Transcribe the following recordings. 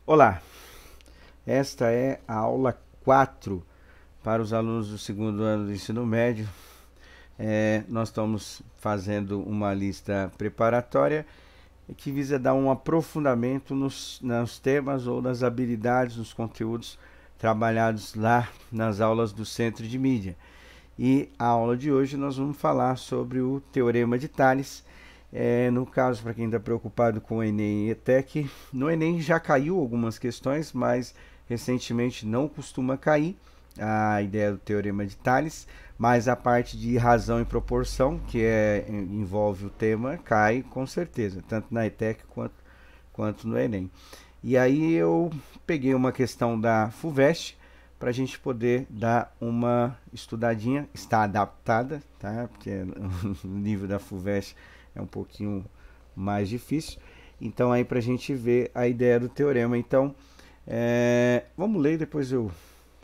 Olá, esta é a aula 4 para os alunos do segundo ano do ensino médio. Nós estamos fazendo uma lista preparatória que visa dar um aprofundamento nos temas ou nas habilidades, nos conteúdos trabalhados lá nas aulas do Centro de Mídia. E a aula de hoje nós vamos falar sobre o Teorema de Tales. No caso, para quem está preocupado com o Enem e ETEC, no Enem já caiu algumas questões, mas recentemente não costuma cair a ideia do Teorema de Tales, mas a parte de razão e proporção, que envolve o tema, cai com certeza, tanto na ETEC quanto no Enem. E aí eu peguei uma questão da FUVEST para a gente poder dar uma estudadinha. Está adaptada, tá? Porque o nível da FUVEST é um pouquinho mais difícil. Então aí para a gente ver a ideia do teorema. Então vamos ler e depois eu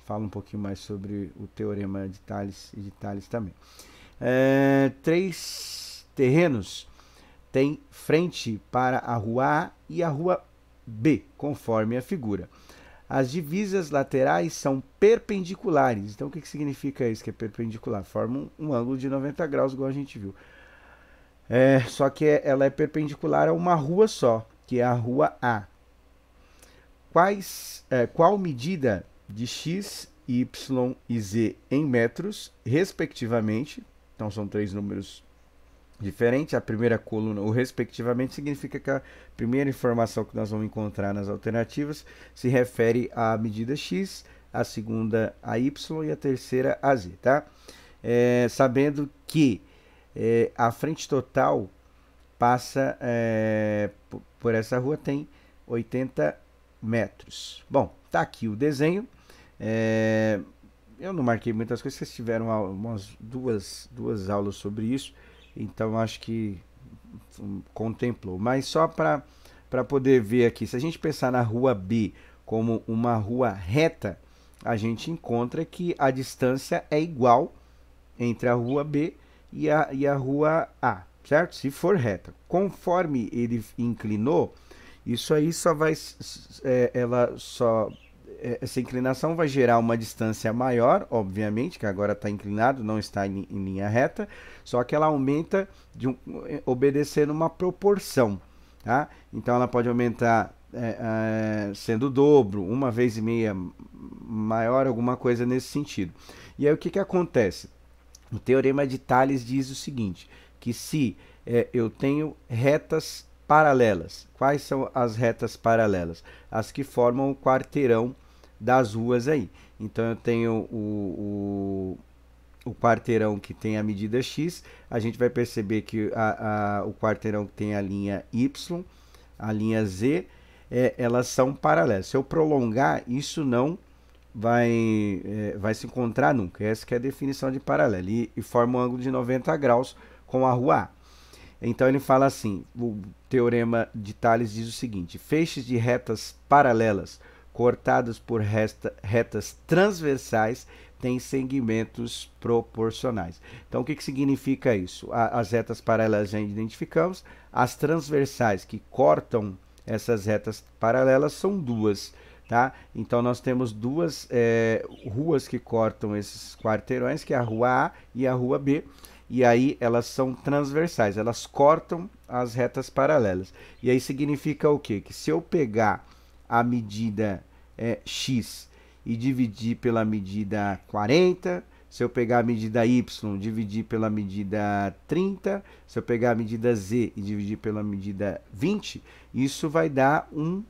falo um pouquinho mais sobre o teorema de Tales e de Tales também. Três terrenos têm frente para a rua A e a rua B, conforme a figura. As divisas laterais são perpendiculares. Então, o que significa isso que é perpendicular? Forma um ângulo de 90 graus, igual a gente viu. Só que ela é perpendicular a uma rua só, que é a rua A. Qual medida de x, y e z em metros, respectivamente? Então, são três números diferente. A primeira coluna, o respectivamente, significa que a primeira informação que nós vamos encontrar nas alternativas se refere à medida x, a segunda a y e a terceira a z, tá? Sabendo que a frente total passa por essa rua, tem 80 metros. Bom, tá aqui o desenho. Eu não marquei muitas coisas, vocês tiveram umas duas aulas sobre isso, então acho que contemplou. Mas só para poder ver aqui, se a gente pensar na rua B como uma rua reta, a gente encontra que a distância é igual entre a rua B e a rua A, certo? Se for reta. Conforme ele inclinou, isso aí só vai, essa inclinação vai gerar uma distância maior, obviamente, que agora está inclinado, não está em linha reta, só que ela aumenta obedecendo uma proporção, tá? Então ela pode aumentar sendo o dobro, uma vez e meia maior, alguma coisa nesse sentido. E aí o que acontece? O Teorema de Tales diz o seguinte, que se eu tenho retas paralelas, quais são as retas paralelas? As que formam o quarteirão das ruas aí. Então eu tenho o quarteirão que tem a medida x, a gente vai perceber que o quarteirão que tem a linha y, a linha z, elas são paralelas. Se eu prolongar, isso não vai se encontrar nunca. Essa que é a definição de paralelo. E forma um ângulo de 90 graus com a rua A. Então ele fala assim, o Teorema de Tales diz o seguinte, feixes de retas paralelas cortadas por retas transversais têm segmentos proporcionais. Então o que significa isso? As retas paralelas já identificamos, as transversais que cortam essas retas paralelas são duas. Tá? Então nós temos duas ruas que cortam esses quarteirões, que é a rua A e a rua B, e aí elas são transversais, elas cortam as retas paralelas. E aí significa o quê? Que se eu pegar a medida x e dividir pela medida 40, se eu pegar a medida y e dividir pela medida 30, se eu pegar a medida z e dividir pela medida 20, isso vai dar um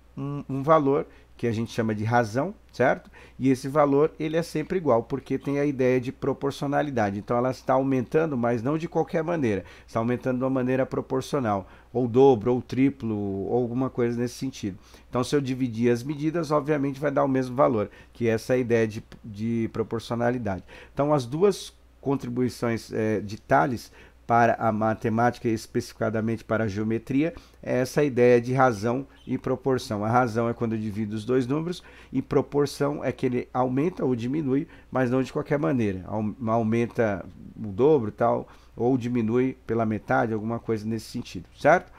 valor que a gente chama de razão, certo? E esse valor ele é sempre igual, porque tem a ideia de proporcionalidade. Então ela está aumentando, mas não de qualquer maneira. Está aumentando de uma maneira proporcional, ou dobro, ou triplo, ou alguma coisa nesse sentido. Então se eu dividir as medidas, obviamente vai dar o mesmo valor, que é essa ideia de proporcionalidade. Então as duas contribuições de Tales para a matemática e especificadamente para a geometria, é essa ideia de razão e proporção. A razão é quando eu divido os dois números e proporção é que ele aumenta ou diminui, mas não de qualquer maneira. Aumenta o dobro tal, ou diminui pela metade, alguma coisa nesse sentido, certo?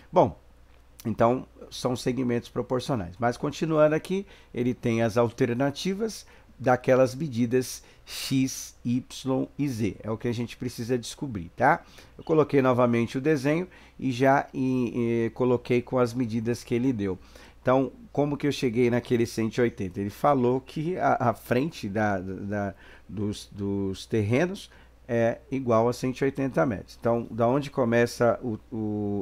Bom, Então, são segmentos proporcionais. Mas continuando aqui, ele tem as alternativas daquelas medidas x, y e z. É o que a gente precisa descobrir, tá? Eu coloquei novamente o desenho e já coloquei com as medidas que ele deu. Então, como que eu cheguei naquele 180? Ele falou que a frente dos terrenos é igual a 180 metros. Então, da onde começa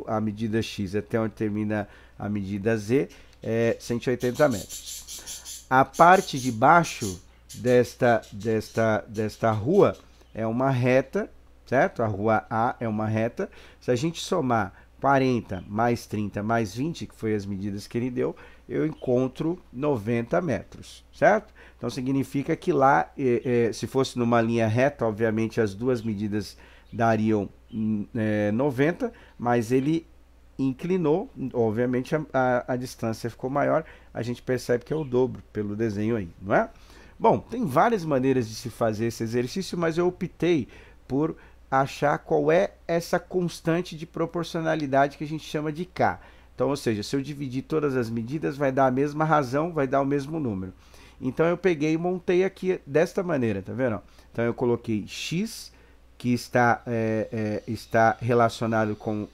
a medida x até onde termina a medida z é 180 metros. A parte de baixo desta rua é uma reta, certo? A rua A é uma reta. Se a gente somar 40 mais 30 mais 20, que foi as medidas que ele deu, eu encontro 90 metros, certo? Então significa que lá, se fosse numa linha reta, obviamente as duas medidas dariam 90, mas ele inclinou, obviamente a distância ficou maior, a gente percebe que é o dobro pelo desenho aí, não é? Bom, tem várias maneiras de se fazer esse exercício, mas eu optei por achar qual é essa constante de proporcionalidade que a gente chama de K. Então, ou seja, se eu dividir todas as medidas, vai dar a mesma razão, vai dar o mesmo número. Então, eu peguei e montei aqui desta maneira, tá vendo? Então, eu coloquei x, que está relacionado com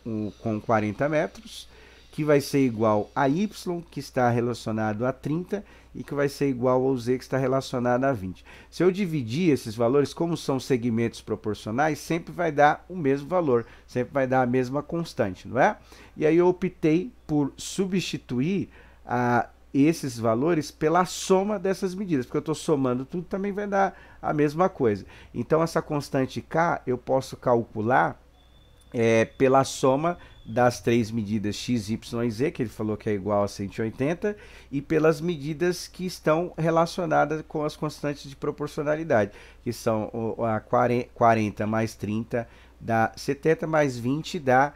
40 metros, que vai ser igual a y, que está relacionado a 30, e que vai ser igual ao z, que está relacionado a 20. Se eu dividir esses valores, como são segmentos proporcionais, sempre vai dar o mesmo valor, sempre vai dar a mesma constante, não é? E aí eu optei por substituir esses valores pela soma dessas medidas, porque eu estou somando tudo, também vai dar a mesma coisa. Então, essa constante K eu posso calcular pela soma das três medidas x, y e z, que ele falou que é igual a 180, e pelas medidas que estão relacionadas com as constantes de proporcionalidade, que são a 40 mais 30 dá 70, mais 20 dá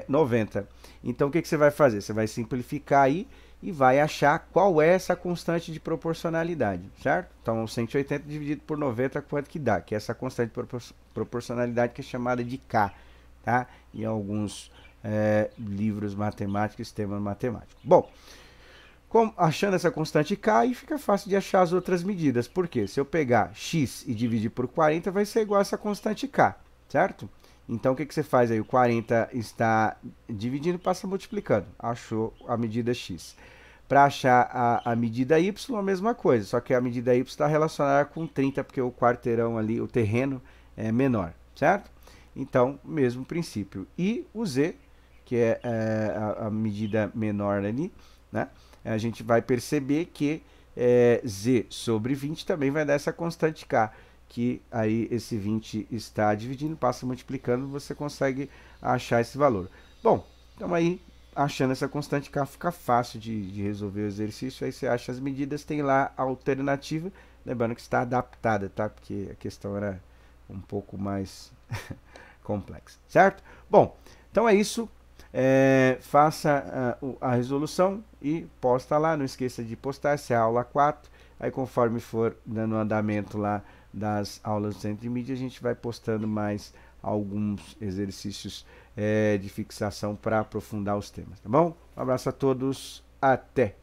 90. Então, o que você vai fazer? Você vai simplificar aí e vai achar qual é essa constante de proporcionalidade, certo? Então, 180 dividido por 90, quanto que dá? Que é essa constante de proporcionalidade que é chamada de K, tá? Em alguns livros matemáticos, sistema matemático. Bom, achando essa constante K, aí fica fácil de achar as outras medidas. Por quê? Se eu pegar x e dividir por 40, vai ser igual a essa constante K, certo? Então, o que você faz aí? O 40 está dividindo, passa multiplicando. Achou a medida x. Para achar a medida y, a mesma coisa, só que a medida y está relacionada com 30, porque o quarteirão ali, o terreno é menor, certo? Então, mesmo princípio. E o z, que é a medida menor ali, né? A gente vai perceber que z sobre 20 também vai dar essa constante k, que aí esse 20 está dividindo, passa multiplicando, você consegue achar esse valor. Bom, então aí, achando essa constante k, fica fácil de resolver o exercício. Aí você acha as medidas, tem lá a alternativa, lembrando que está adaptada, tá? Porque a questão era um pouco mais complexa, certo? Bom, então é isso. Faça a resolução e posta lá. Não esqueça de postar, essa é a aula 4. Aí conforme for dando andamento lá das aulas do Centro de Mídia, a gente vai postando mais alguns exercícios de fixação para aprofundar os temas, tá bom? Um abraço a todos, até!